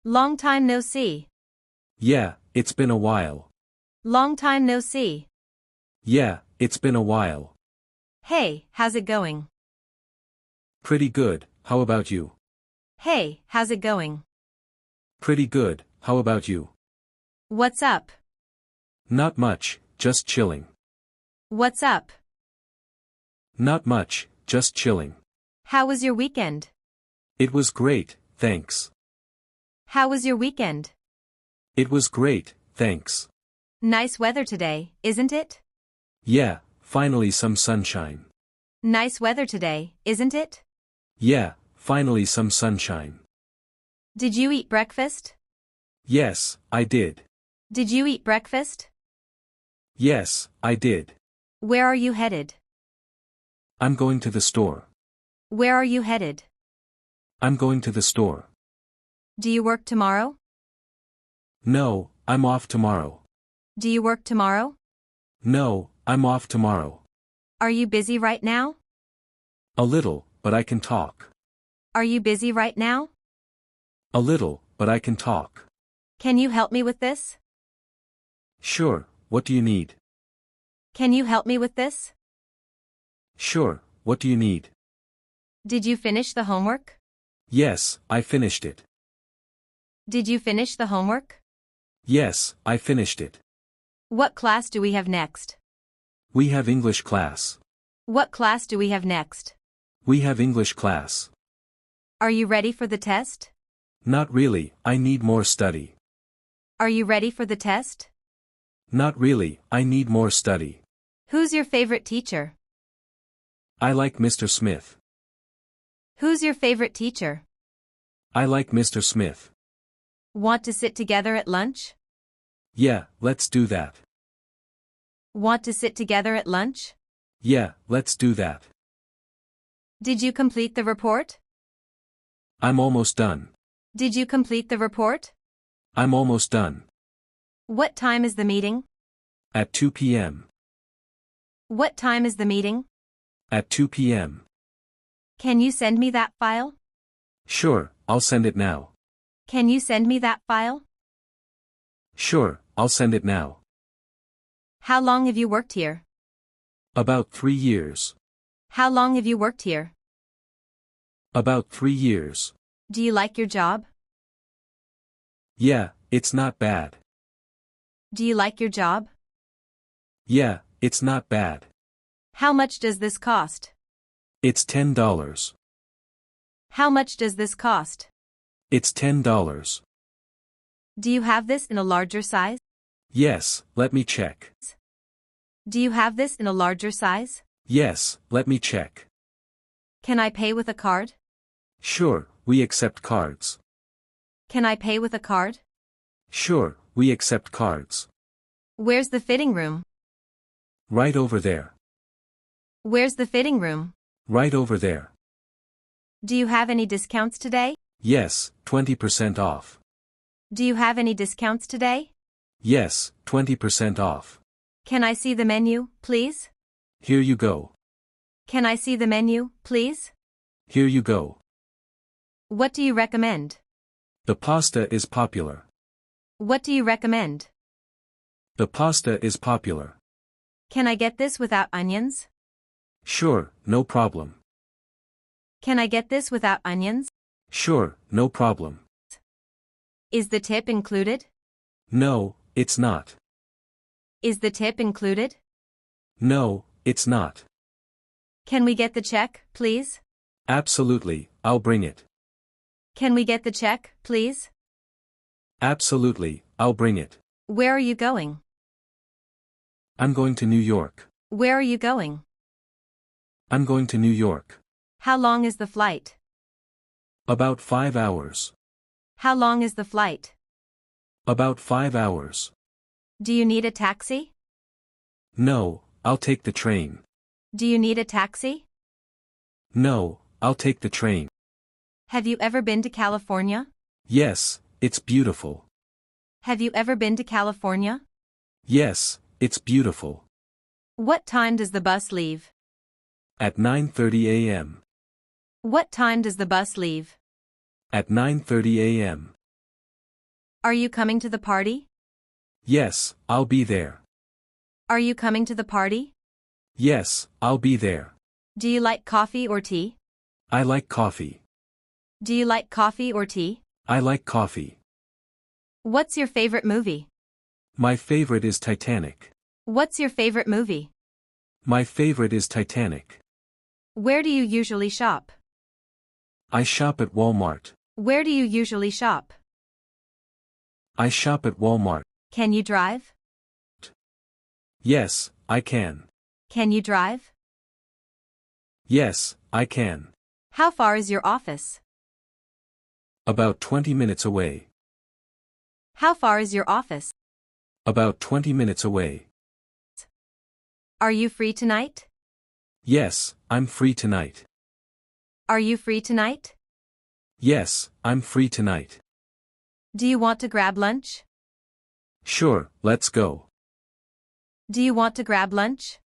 Long time no see. Yeah, it's been a while. Long time no see. Yeah, it's been a while. Hey, how's it going? Pretty good, how about you? Hey, how's it going? Pretty good, how about you? What's up? Not much, just chilling. What's up? Not much, just chilling. How was your weekend? It was great, thanks. How was your weekend? It was great, thanks. Nice weather today, isn't it? Yeah, finally some sunshine. Nice weather today, isn't it? Yeah, finally some sunshine. Did you eat breakfast? Yes, I did. Did you eat breakfast? Yes, I did. Where are you headed? I'm going to the store. Where are you headed? I'm going to the store. Do you work tomorrow? No, I'm off tomorrow. Do you work tomorrow? No, I'm off tomorrow. Are you busy right now? A little, but I can talk. Are you busy right now? A little, but I can talk. Can you help me with this? Sure, what do you need? Can you help me with this? Sure, what do you need? Did you finish the homework? Yes, I finished it. Did you finish the homework? Yes, I finished it. What class do we have next? We have English class. What class do we have next? We have English class. Are you ready for the test? Not really, I need more study. Are you ready for the test? Not really, I need more study. Who's your favorite teacher? I like Mr. Smith. Who's your favorite teacher? I like Mr. Smith. Want to sit together at lunch? Yeah, let's do that. Want to sit together at lunch? Yeah, let's do that. Did you complete the report? I'm almost done. Did you complete the report? I'm almost done. What time is the meeting? At 2 p.m. What time is the meeting? At 2 p.m. Can you send me that file? Sure, I'll send it now. Can you send me that file? Sure, I'll send it now. How long have you worked here? About 3 years. How long have you worked here? About 3 years. Do you like your job? Yeah, it's not bad. Do you like your job? Yeah, it's not bad. How much does this cost? It's $10. How much does this cost? It's $10. Do you have this in a larger size? Yes, let me check. Do you have this in a larger size? Yes, let me check. Can I pay with a card? Sure, we accept cards. Can I pay with a card? Sure, we accept cards. Where's the fitting room? Right over there. Where's the fitting room? Right over there. Do you have any discounts today? Yes, 20% off. Do you have any discounts today? Yes, 20% off. Can I see the menu, please? Here you go. Can I see the menu, please? Here you go. What do you recommend? The pasta is popular. What do you recommend? The pasta is popular. Can I get this without onions? Sure, no problem. Can I get this without onions? Sure, no problem. Is the tip included? No, it's not. Is the tip included? No, it's not. Can we get the check, please? Absolutely, I'll bring it. Can we get the check, please? Absolutely, I'll bring it. Where are you going? I'm going to New York. Where are you going? I'm going to New York. How long is the flight? About 5 hours. How long is the flight? About 5 hours. Do you need a taxi? No, I'll take the train. Do you need a taxi? No, I'll take the train. Have you ever been to California? Yes, it's beautiful. Have you ever been to California? Yes, it's beautiful. What time does the bus leave? At 9:30 a.m. What time does the bus leave? At 9:30 a.m. Are you coming to the party? Yes, I'll be there. Are you coming to the party? Yes, I'll be there. Do you like coffee or tea? I like coffee. Do you like coffee or tea? I like coffee. What's your favorite movie? My favorite is Titanic. What's your favorite movie? My favorite is Titanic. Where do you usually shop? I shop at Walmart. Where do you usually shop? I shop at Walmart. Can you drive? Yes, I can. Can you drive? Yes, I can. How far is your office? About 20 minutes away. How far is your office? About 20 minutes away. Are you free tonight? Yes, I'm free tonight. Are you free tonight? Yes, I'm free tonight. Do you want to grab lunch? Sure, let's go. Do you want to grab lunch?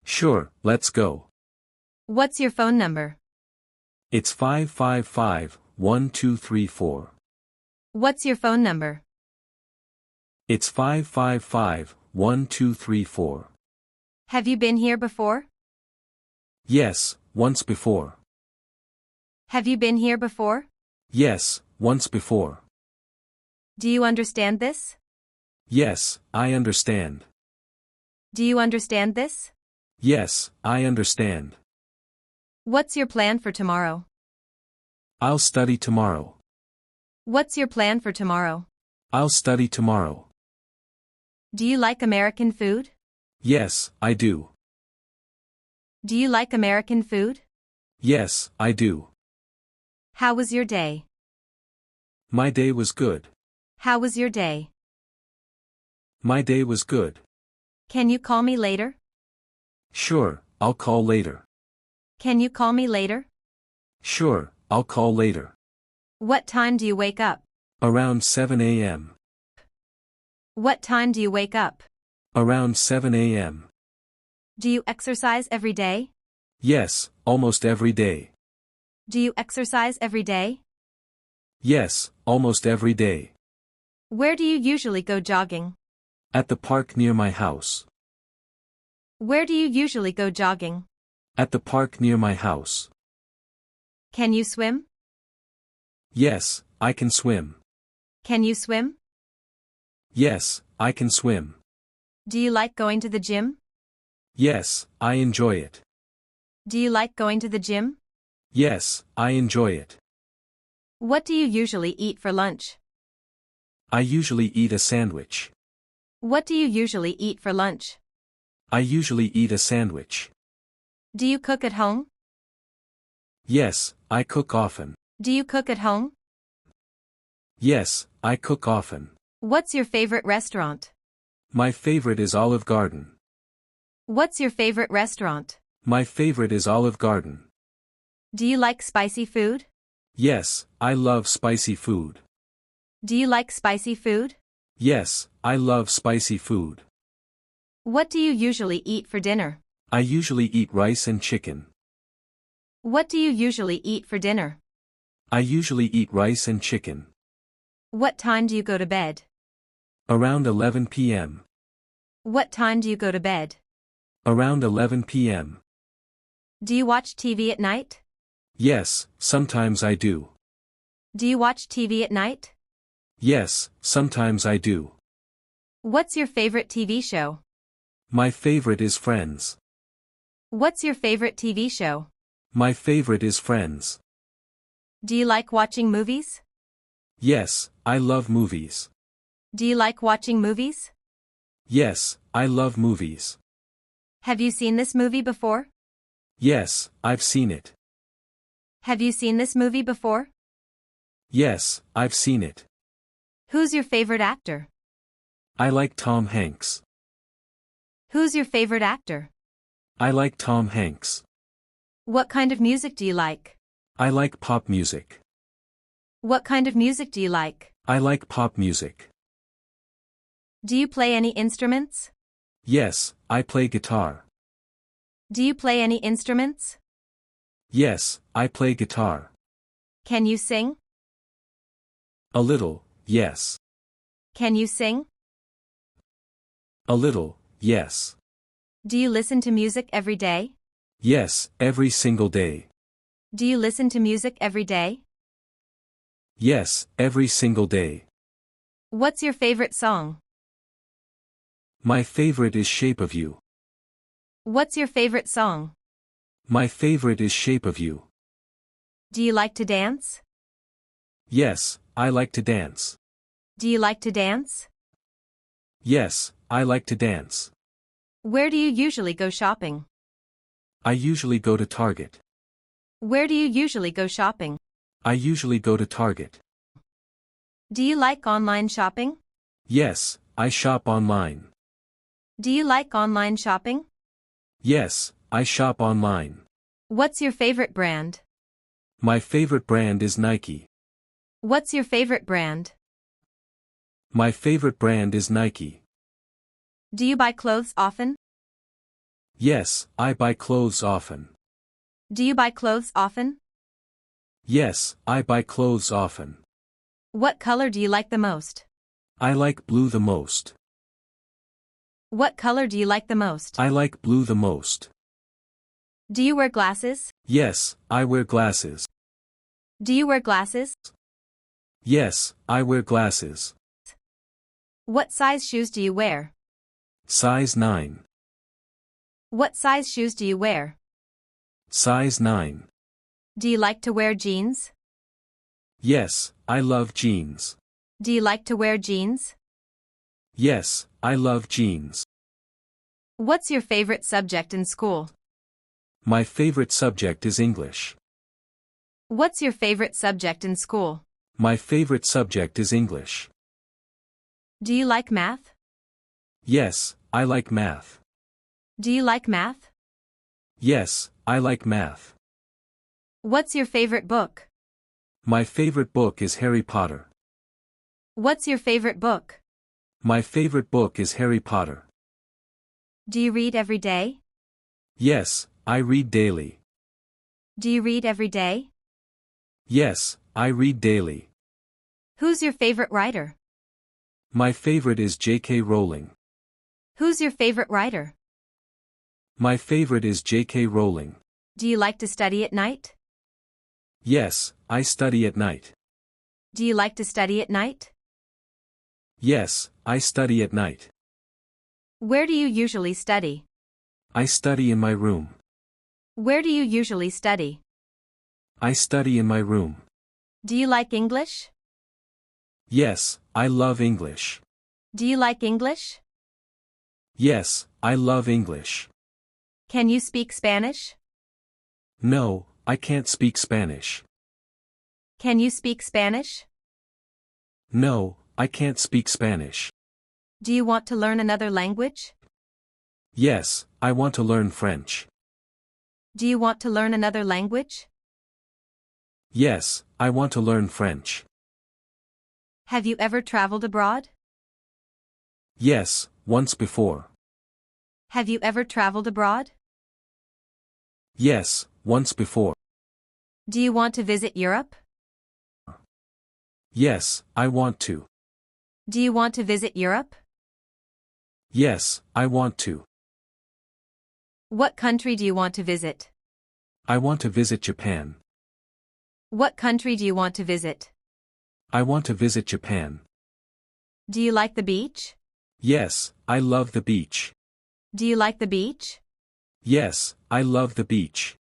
Sure, let's go. What's your phone number? It's 555-1234. What's your phone number? It's 555-1234. Have you been here before? Yes, once before. Have you been here before? Yes, once before. Do you understand this? Yes, I understand. Do you understand this? Yes, I understand. What's your plan for tomorrow? I'll study tomorrow. What's your plan for tomorrow? I'll study tomorrow. Do you like American food? Yes, I do. Do you like American food? Yes, I do. How was your day? My day was good. How was your day? My day was good. Can you call me later? Sure, I'll call later. Can you call me later? Sure, I'll call later. What time do you wake up? Around 7 a.m. What time do you wake up? Around 7 a.m. Do you exercise every day? Yes, almost every day. Do you exercise every day? Yes, almost every day. Where do you usually go jogging? At the park near my house. Where do you usually go jogging? At the park near my house. Can you swim? Yes, I can swim. Can you swim? Yes, I can swim. Do you like going to the gym? Yes, I enjoy it. Do you like going to the gym? Yes, I enjoy it. What do you usually eat for lunch? I usually eat a sandwich. What do you usually eat for lunch? I usually eat a sandwich. Do you cook at home? Yes, I cook often. Do you cook at home? Yes, I cook often. What's your favorite restaurant? My favorite is Olive Garden. What's your favorite restaurant? My favorite is Olive Garden. Do you like spicy food? Yes, I love spicy food. Do you like spicy food? Yes, I love spicy food. What do you usually eat for dinner? I usually eat rice and chicken. What do you usually eat for dinner? I usually eat rice and chicken. What time do you go to bed? Around 11 p.m. What time do you go to bed? Around 11 p.m. Do you watch TV at night? Yes, sometimes I do. Do you watch TV at night? Yes, sometimes I do. What's your favorite TV show? My favorite is Friends. What's your favorite TV show? My favorite is Friends. Do you like watching movies? Yes, I love movies. Do you like watching movies? Yes, I love movies. Have you seen this movie before? Yes, I've seen it. Have you seen this movie before? Yes, I've seen it. Who's your favorite actor? I like Tom Hanks. Who's your favorite actor? I like Tom Hanks. What kind of music do you like? I like pop music. What kind of music do you like? I like pop music. Do you play any instruments? Yes, I play guitar. Do you play any instruments? Yes, I play guitar. Can you sing? A little, yes. Can you sing? A little, yes. Do you listen to music every day? Yes, every single day. Do you listen to music every day? Yes, every single day. What's your favorite song? My favorite is Shape of You. What's your favorite song? My favorite is Shape of You. Do you like to dance? Yes, I like to dance. Do you like to dance? Yes, I like to dance. Where do you usually go shopping? I usually go to Target. Where do you usually go shopping? I usually go to Target. Do you like online shopping? Yes, I shop online. Do you like online shopping? Yes, I shop online. What's your favorite brand? My favorite brand is Nike. What's your favorite brand? My favorite brand is Nike. Do you buy clothes often? Yes, I buy clothes often. Do you buy clothes often? Yes, I buy clothes often. What color do you like the most? I like blue the most. What color do you like the most? I like blue the most. Do you wear glasses? Yes, I wear glasses. Do you wear glasses? Yes, I wear glasses. What size shoes do you wear? Size 9. What size shoes do you wear? Size 9. Do you like to wear jeans? Yes, I love jeans. Do you like to wear jeans? Yes, I love jeans. What's your favorite subject in school? My favorite subject is English. What's your favorite subject in school? My favorite subject is English. Do you like math? Yes, I like math. Do you like math? Yes, I like math. What's your favorite book? My favorite book is Harry Potter. What's your favorite book? My favorite book is Harry Potter. Do you read every day? Yes, I read daily. Do you read every day? Yes, I read daily. Who's your favorite writer? My favorite is J.K. Rowling. Who's your favorite writer? My favorite is J.K. Rowling. Do you like to study at night? Yes, I study at night. Do you like to study at night? Yes, I study at night. Where do you usually study? I study in my room. Where do you usually study? I study in my room. Do you like English? Yes, I love English. Do you like English? Yes, I love English. Can you speak Spanish? No, I can't speak Spanish. Can you speak Spanish? No, I can't speak Spanish. Do you want to learn another language? Yes, I want to learn French. Do you want to learn another language? Yes, I want to learn French. Have you ever traveled abroad? Yes, once before. Have you ever traveled abroad? Yes, once before. Do you want to visit Europe? Yes, I want to. Do you want to visit Europe? Yes, I want to. What country do you want to visit? I want to visit Japan. What country do you want to visit? I want to visit Japan. Do you like the beach? Yes, I love the beach. Do you like the beach? Yes, I love the beach.